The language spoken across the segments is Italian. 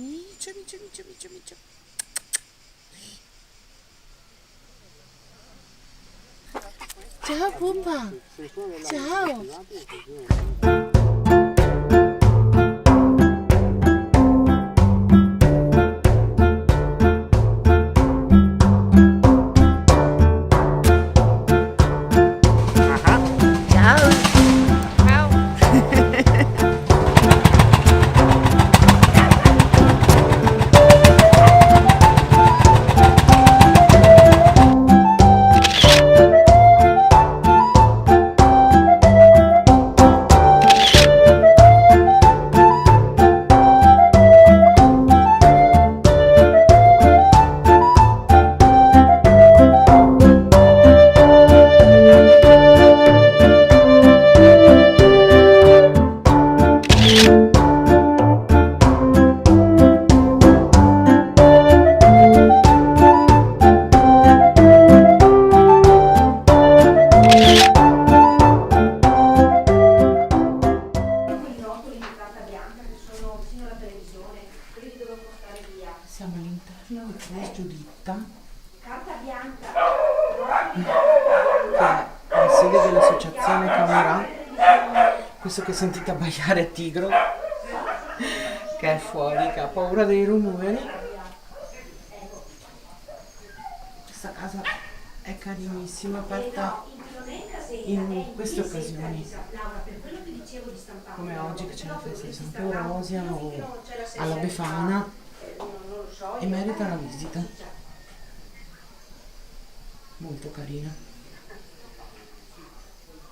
Micio, micio, micio, micio, micio. Ciao Pumba. Ciao. Ciao. Siamo all'interno di Clos Giuditta, che è la sede dell'associazione Camera. Questo che sentite abbaiare è Tigro, che è fuori, che ha paura dei rumori. Questa casa è carinissima, aperta in queste occasioni, come oggi che c'è la festa di Sant'Eurosia o alla Befana, e merita una visita. Molto carina.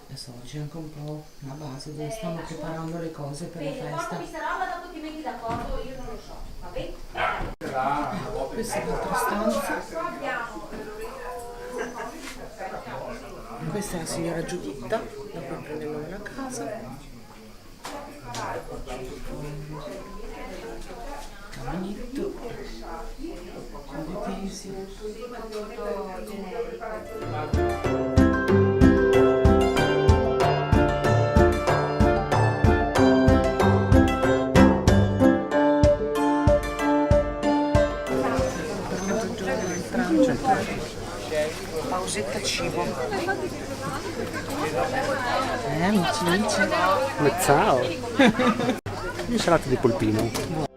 Adesso oggi è anche un po' una base dove stanno preparando le cose per la festa. Questa è l'altra stanza. Questa è la signora Giuditta, da cui prende il nome la casa. Caminetto, con dei pesi. Pausetta cibo. Amici. Ciao! Insalata di polpino.